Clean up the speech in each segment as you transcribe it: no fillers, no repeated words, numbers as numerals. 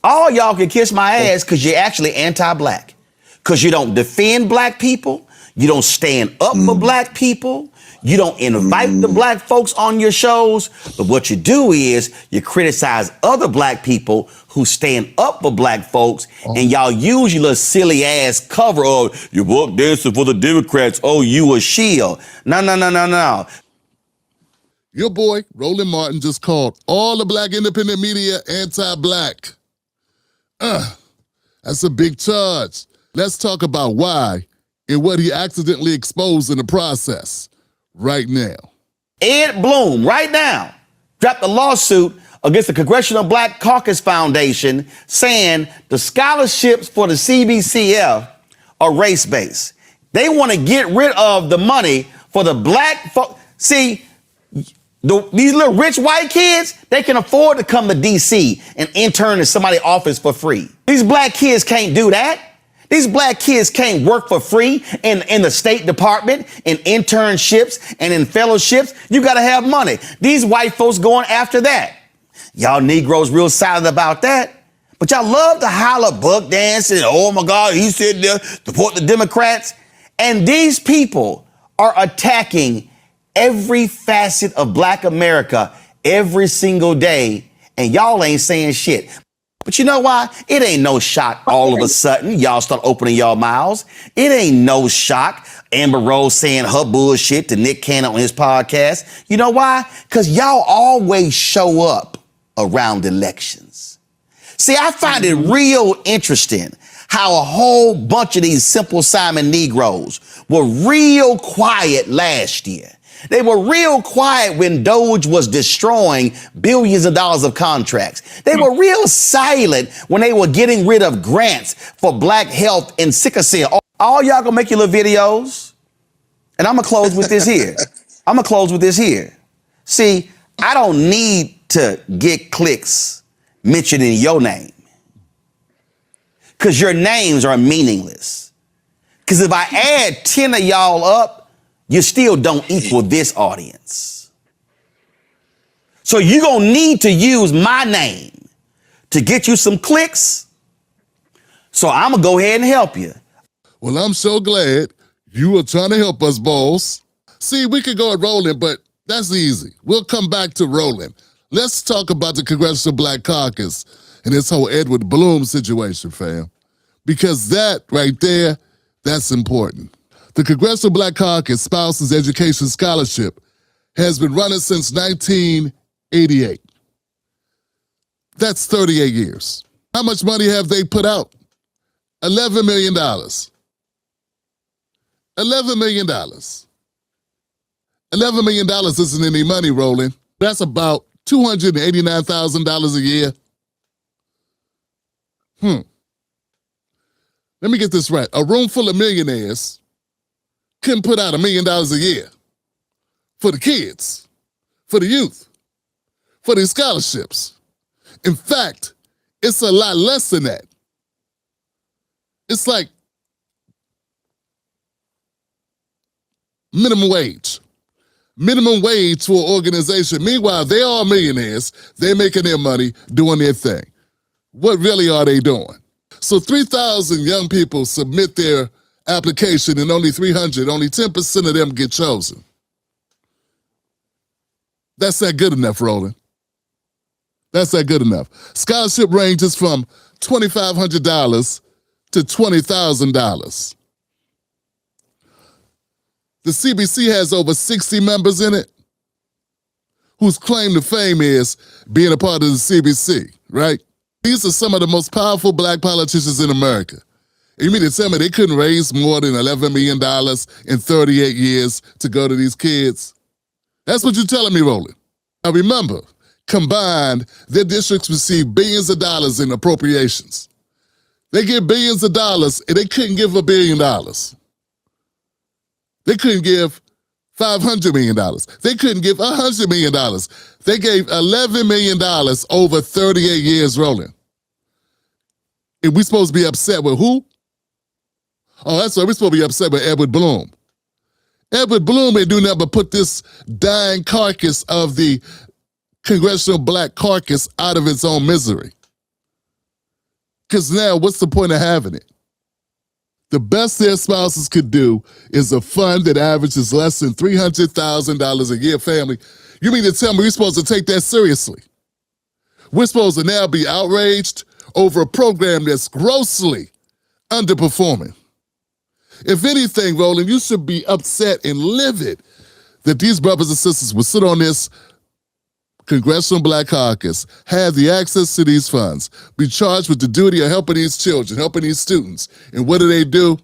All y'all can kiss my ass because you're actually anti-black. Because you don't defend black people. You don't stand up for black people. You don't invite the black folks on your shows. But what you do is you criticize other black people who stand up for black folks. And y'all use your little silly ass cover of you walk dancing for the Democrats. Oh, you a shield. No. Your boy, Roland Martin, just called all the black independent media anti-black. That's a big charge. Let's talk about why and what he accidentally exposed in the process right now. Ed Blum, right now, dropped a lawsuit against the Congressional Black Caucus Foundation saying the scholarships for the CBCF are race-based. They want to get rid of the money for the black folks. See, these little rich white kids, they can afford to come to D.C. and intern in somebody's office for free. These black kids can't do that. These black kids can't work for free in the State Department, in internships, and in fellowships. You got to have money. These white folks going after that. Y'all Negroes real silent about that. But y'all love to holler buck dancing. Oh, my God, he said there, support the Democrats. And these people are attacking every facet of black America every single day, and y'all ain't saying shit. But you know why? It ain't no shock all of a sudden y'all start opening y'all mouths. It ain't no shock Amber Rose saying her bullshit to Nick Cannon on his podcast. You know why? Because y'all always show up around elections. See, I find it real interesting how a whole bunch of these Simple Simon Negroes were real quiet last year. They were real quiet when Doge was destroying billions of dollars of contracts. They were real silent when they were getting rid of grants for black health and sickle cell. All y'all gonna make your little videos. And I'm gonna close with this here. See, I don't need to get clicks mentioning your name. Because your names are meaningless. Because if I add 10 of y'all up, you still don't equal this audience. So you're going to need to use my name to get you some clicks. So I'm going to go ahead and help you. Well, I'm so glad you are trying to help us, boss. See, we could go at Roland, but that's easy. We'll come back to Roland. Let's talk about the Congressional Black Caucus and this whole Edward Blum situation, fam. Because that right there, that's important. The Congressional Black Caucus Spouses Education Scholarship has been running since 1988. That's 38 years. How much money have they put out? $11 million. $11 million. $11 million isn't any money, Roland. That's about $289,000 a year. Let me get this right. A room full of millionaires couldn't put out $1 million a year for the kids, for the youth, for these scholarships. In fact, it's a lot less than that. It's like minimum wage. Minimum wage for an organization. Meanwhile, they are millionaires. They're making their money, doing their thing. What really are they doing? So 3,000 young people submit their application and only 300, only 10% of them get chosen. That's not good enough, Roland. That's not good enough. Scholarship ranges from $2,500 to $20,000. The CBC has over 60 members in it whose claim to fame is being a part of the CBC, right? These are some of the most powerful black politicians in America. You mean to tell me they couldn't raise more than $11 million in 38 years to go to these kids? That's what you're telling me, Roland. Now remember, combined, their districts receive billions of dollars in appropriations. They get billions of dollars and they couldn't give $1 billion. They couldn't give $500 million. They couldn't give $100 million. They gave $11 million over 38 years, Roland. And we supposed to be upset with who? Oh, that's right. We're supposed to be upset with Edward Blum. Edward Blum ain't do nothing but put this dying carcass of the Congressional Black Caucus out of its own misery. Because now, what's the point of having it? The best their spouses could do is a fund that averages less than $300,000 a year family. You mean to tell me we're supposed to take that seriously? We're supposed to now be outraged over a program that's grossly underperforming. If anything, Roland, you should be upset and livid that these brothers and sisters will sit on this Congressional Black Caucus, have the access to these funds, be charged with the duty of helping these children, helping these students. And what do?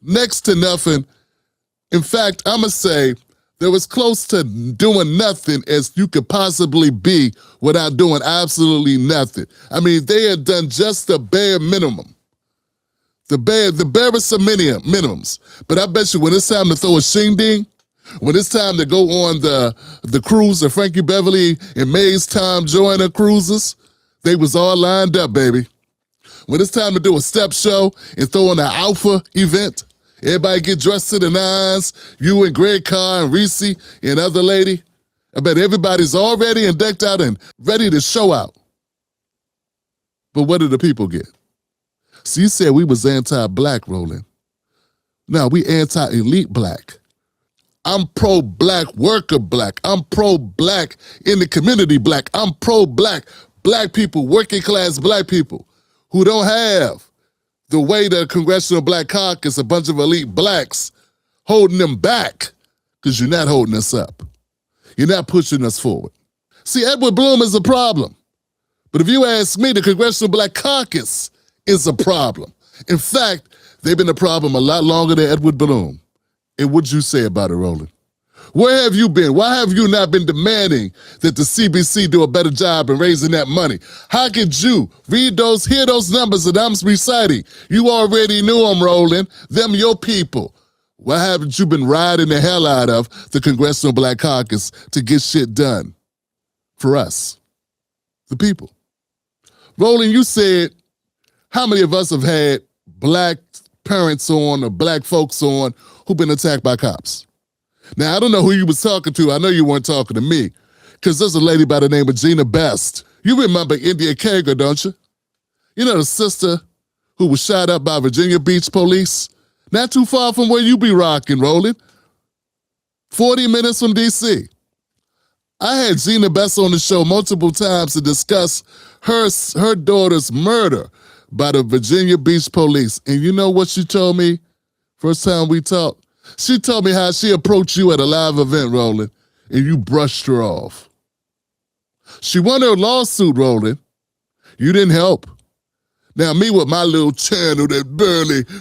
Next to nothing. In fact, I'm going to say they're as close to doing nothing as you could possibly be without doing absolutely nothing. I mean, they had done just the bare minimum. The barest of minimums. But I bet you when it's time to throw a shindig, when it's time to go on the cruise, the Frankie Beverly and Mae's Tom Joyner cruises, they was all lined up, baby. When it's time to do a step show and throw on an alpha event, everybody get dressed to the nines, you and Greg Carr and Reese and other lady, I bet everybody's all ready and decked out and ready to show out. But what do the people get? So you said we was anti-black, Roland. Now we anti-elite black. I'm pro-black worker black. I'm pro-black in the community black. I'm pro-black black people, working class black people who don't have the way the Congressional Black Caucus, a bunch of elite blacks, holding them back because you're not holding us up. You're not pushing us forward. See, Edward Blum is a problem. But if you ask me, the Congressional Black Caucus is a problem. In fact, they've been a problem a lot longer than Edward Blum. And what'd you say about it, Roland? Where have you been? Why have you not been demanding that the CBC do a better job in raising that money? How could you hear those numbers that I'm reciting? You already knew them, Roland. Them your people. Why haven't you been riding the hell out of the Congressional Black Caucus to get shit done for us, the people? Roland, you said, how many of us have had black parents on or black folks on who've been attacked by cops? Now, I don't know who you was talking to. I know you weren't talking to me, because there's a lady by the name of Gina Best. You remember India Kager, don't you? You know, the sister who was shot up by Virginia Beach police? Not too far from where you be rocking, Roland. 40 minutes from D.C. I had Gina Best on the show multiple times to discuss her daughter's murder by the Virginia Beach police. And you know what she told me first time we talked? She told me how she approached you at a live event, Roland, and you brushed her off. She won her lawsuit, Roland. You didn't help. Now, me with my little channel that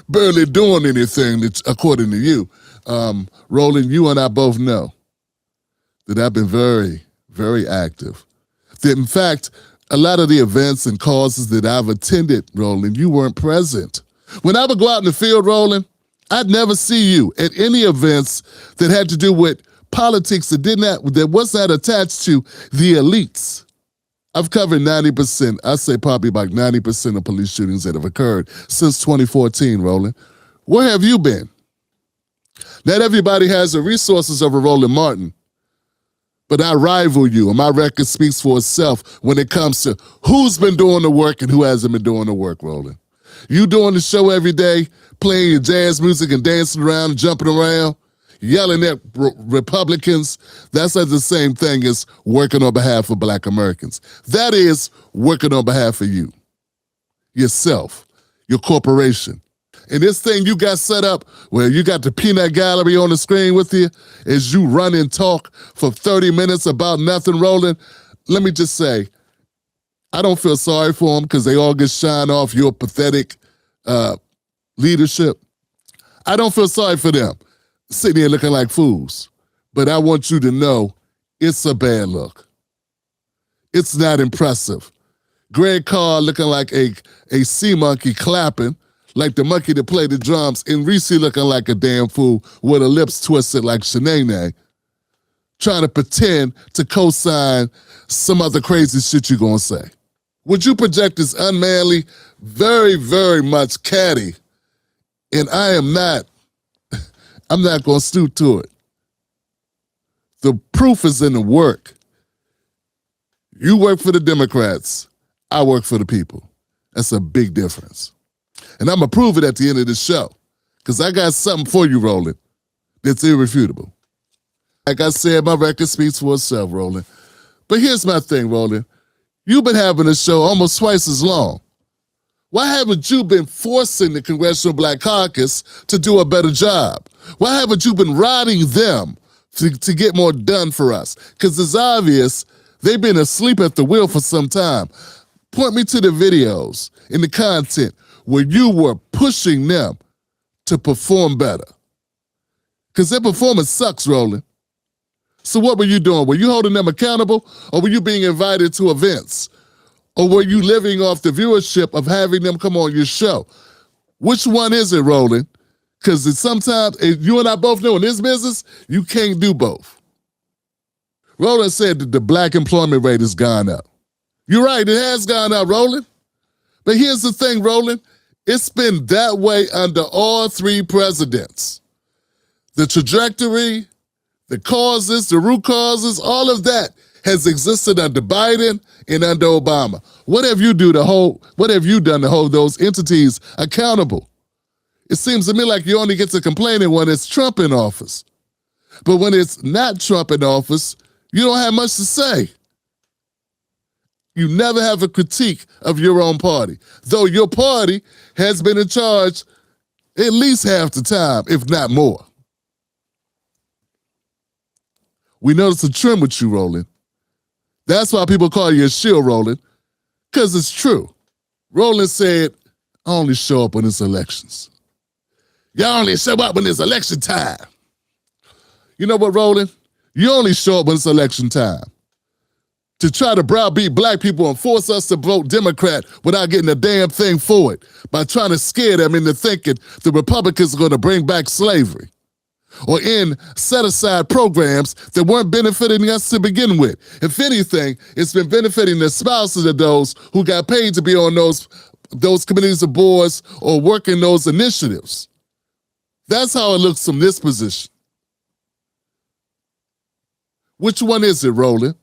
barely doing anything, according to you, Roland, you and I both know that I've been very, very active. That, in fact, a lot of the events and causes that I've attended, Roland, you weren't present. When I would go out in the field, Roland, I'd never see you at any events that had to do with politics that was not attached to the elites. I've covered 90%, I'd say probably about 90% of police shootings that have occurred since 2014, Roland. Where have you been? Not everybody has the resources of a Roland Martin, but I rival you, and my record speaks for itself when it comes to who's been doing the work and who hasn't been doing the work, Roland. You doing the show every day, playing your jazz music and dancing around and jumping around, yelling at Republicans, that's not the same thing as working on behalf of Black Americans. That is working on behalf of you, yourself, your corporation. And this thing you got set up where you got the peanut gallery on the screen with you as you run and talk for 30 minutes about nothing, Roland. Let me just say, I don't feel sorry for them because they all get shine off your pathetic leadership. I don't feel sorry for them sitting here looking like fools. But I want you to know it's a bad look. It's not impressive. Greg Carr looking like a sea monkey clapping, like the monkey that played the drums, and Reese looking like a damn fool with her lips twisted like Shanae, trying to pretend to co-sign some other crazy shit you gonna say. Would you project this unmanly, very, very much catty, and I'm not gonna stoop to it. The proof is in the work. You work for the Democrats, I work for the people. That's a big difference. And I'm going to prove it at the end of the show, because I got something for you, Roland, that's irrefutable. Like I said, my record speaks for itself, Roland. But here's my thing, Roland. You've been having a show almost twice as long. Why haven't you been forcing the Congressional Black Caucus to do a better job? Why haven't you been riding them to get more done for us? Because it's obvious they've been asleep at the wheel for some time. Point me to the videos and the content where you were pushing them to perform better. Because their performance sucks, Roland. So what were you doing? Were you holding them accountable, or were you being invited to events? Or were you living off the viewership of having them come on your show? Which one is it, Roland? Because sometimes, you and I both know in this business, you can't do both. Roland said that the black employment rate has gone up. You're right, it has gone up, Roland. But here's the thing, Roland. It's been that way under all three presidents. The trajectory, the causes, the root causes, all of that has existed under Biden and under Obama. What have you done to hold those entities accountable? It seems to me like you only get to complaining when it's Trump in office. But when it's not Trump in office, you don't have much to say. You never have a critique of your own party, though your party has been in charge at least half the time, if not more. We notice a trend with you, Roland. That's why people call you a shill, Roland, because it's true. Roland said, I only show up when it's elections. Y'all only show up when it's election time. You know what, Roland? You only show up when it's election time to try to browbeat black people and force us to vote Democrat without getting a damn thing for it, by trying to scare them into thinking the Republicans are going to bring back slavery or end set-aside programs that weren't benefiting us to begin with. If anything, it's been benefiting the spouses of those who got paid to be on those committees of boards or working those initiatives. That's how it looks from this position. Which one is it, Roland?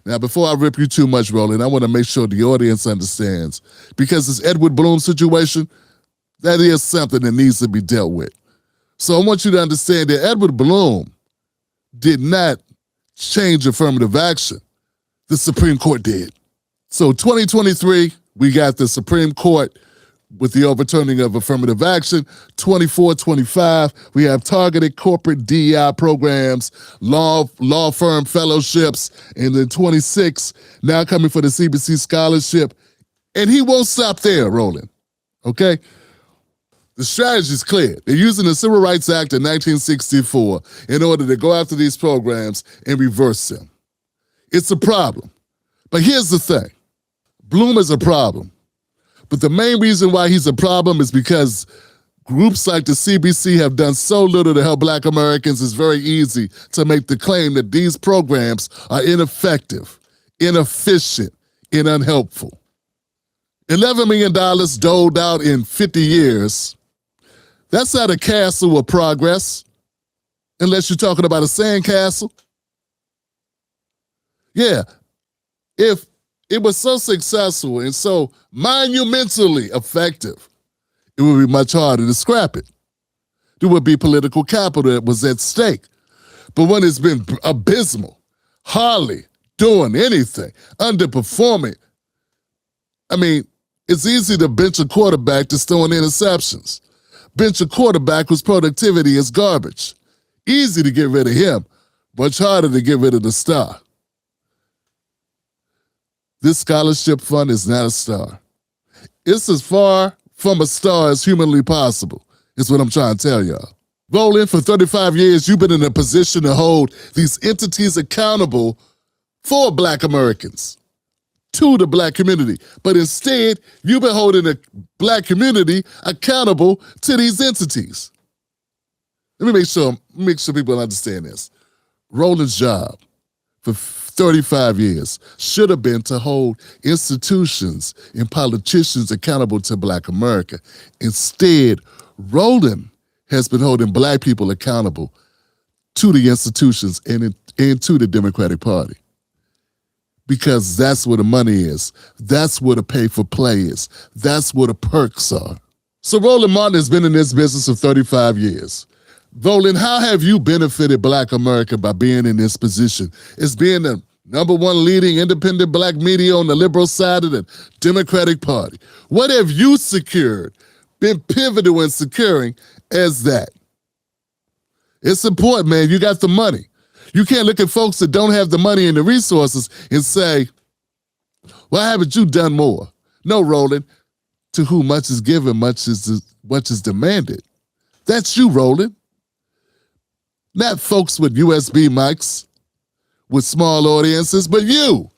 Now, before I rip you too much, Roland, I want to make sure the audience understands, because this Edward Blum situation, that is something that needs to be dealt with. So I want you to understand that Edward Blum did not change affirmative action. The Supreme Court did. So 2023, we got the Supreme Court with the overturning of affirmative action. 24-25, we have targeted corporate DEI programs, law firm fellowships, and then 26, now coming for the CBC scholarship. And he won't stop there, Roland, okay? The strategy is clear. They're using the Civil Rights Act of 1964 in order to go after these programs and reverse them. It's a problem. But here's the thing. Blum is a problem. But the main reason why he's a problem is because groups like the CBC have done so little to help black Americans. It's very easy to make the claim that these programs are ineffective, inefficient, and unhelpful. $11 million doled out in 50 years. That's not a castle of progress, unless you're talking about a sandcastle. Yeah, if it was so successful and so monumentally effective, it would be much harder to scrap it. There would be political capital that was at stake. But when it's been abysmal, hardly doing anything, underperforming, I mean, it's easy to bench a quarterback that's throwing interceptions. Bench a quarterback whose productivity is garbage. Easy to get rid of him, much harder to get rid of the star. This scholarship fund is not a star. It's as far from a star as humanly possible, is what I'm trying to tell y'all. Roland, for 35 years, you've been in a position to hold these entities accountable for black Americans, to the black community. But instead, you've been holding the black community accountable to these entities. Let me make sure people understand this. Roland's job for 35 years should have been to hold institutions and politicians accountable to black America. Instead, Roland has been holding black people accountable to the institutions and to the Democratic Party. because that's where the money is. That's where the pay for play is. That's where the perks are. So Roland Martin has been in this business for 35 years. Roland, how have you benefited Black America by being in this position? As being the number one leading independent Black media on the liberal side of the Democratic Party. What have you secured, been pivotal in securing as that? It's important, man. You got the money. You can't look at folks that don't have the money and the resources and say, why haven't you done more? No, Roland, to whom much is given, much is demanded. That's you, Roland. Not folks with USB mics, with small audiences, but you.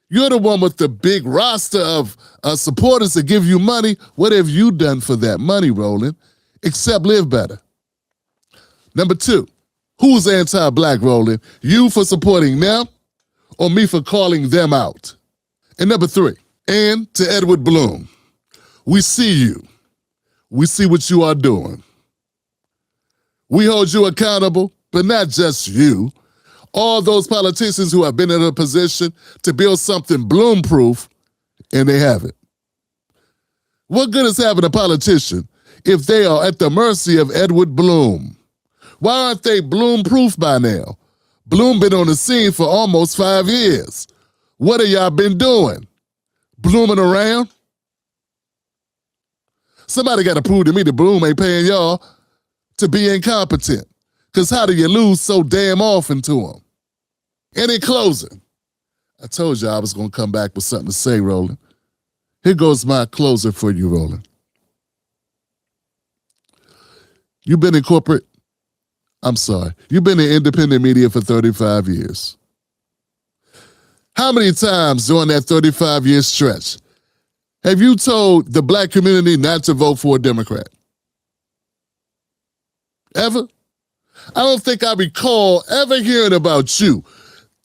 You're the one with the big roster of supporters that give you money. What have you done for that money, Roland? Except live better. Number two, who's anti-Black, Roland? You for supporting them or me for calling them out? And number three, and to Edward Blum, we see you. We see what you are doing. We hold you accountable, but not just you. All those politicians who have been in a position to build something Blum-proof, and they haven't. What good is having a politician if they are at the mercy of Edward Blum? Why aren't they Blum-proof by now? Blum been on the scene for almost 5 years. What have y'all been doing? Blooming around? Somebody got to prove to me that Blum ain't paying y'all to be incompetent. Because how do you lose so damn often to him? And in closing, I told you I was going to come back with something to say, Roland. Here goes my closer for you, Roland. You've been in you've been in independent media for 35 years. How many times during that 35-year stretch have you told the Black community not to vote for a Democrat? Ever? I don't think I recall ever hearing about you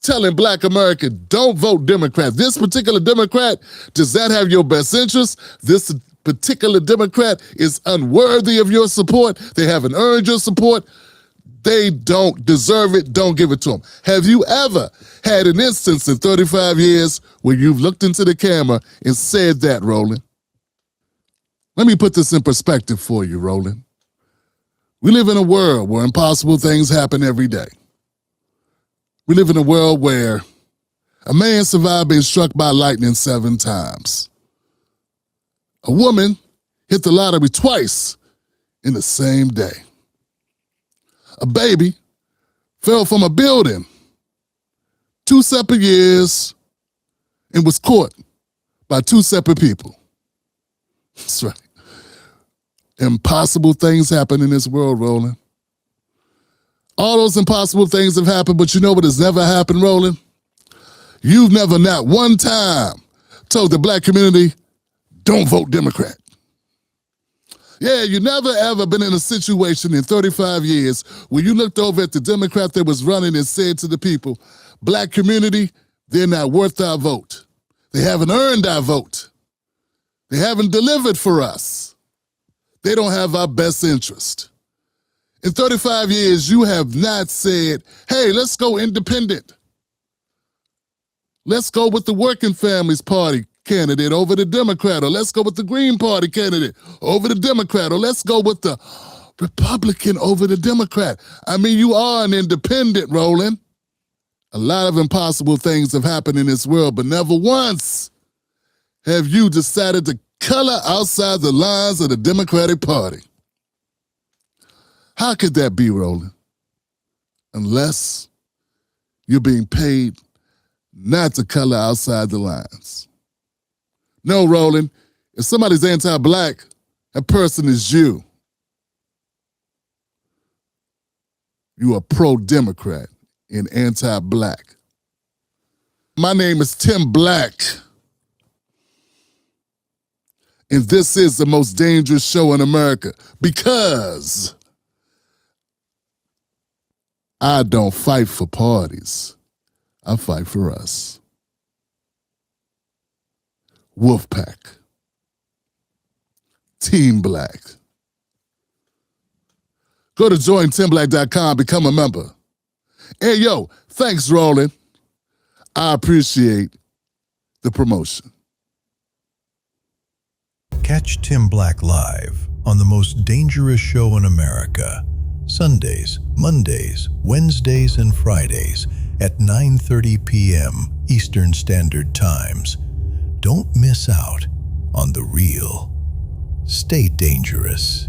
telling Black America, don't vote Democrat. This particular Democrat, does that have your best interest? This particular Democrat is unworthy of your support. They haven't earned your support. They don't deserve it. Don't give it to them. Have you ever had an instance in 35 years where you've looked into the camera and said that, Roland? Let me put this in perspective for you, Roland. We live in a world where impossible things happen every day. We live in a world where a man survived being struck by lightning 7 times. A woman hit the lottery twice in the same day. A baby fell from a building 2 separate years and was caught by 2 separate people. That's right. Impossible things happen in this world, Roland. All those impossible things have happened, but you know what has never happened, Roland? You've never, not one time, told the Black community, don't vote Democrat. Yeah, you never ever been in a situation in 35 years where you looked over at the Democrat that was running and said to the people, Black community, they're not worth our vote. They haven't earned our vote. They haven't delivered for us. They don't have our best interest. In 35 years, you have not said, hey, let's go independent. Let's go with the Working Families Party candidate over the Democrat, or let's go with the Green Party candidate over the Democrat, or let's go with the Republican over the Democrat. I mean, you are an independent, Roland. A lot of impossible things have happened in this world, but never once have you decided to color outside the lines of the Democratic Party. How could that be, Roland? Unless you're being paid not to color outside the lines. No, Roland, if somebody's anti-Black, that person is you. You are pro-Democrat and anti-Black. My name is Tim Black, and this is the most dangerous show in America because I don't fight for parties. I fight for us. Wolfpack. Team Black. Go to jointimblack.com, become a member. Hey, yo, thanks, Roland. I appreciate the promotion. Catch Tim Black live on the most dangerous show in America, Sundays, Mondays, Wednesdays, and Fridays at 9:30 p.m. Eastern Standard Times. Don't miss out on the real. Stay dangerous.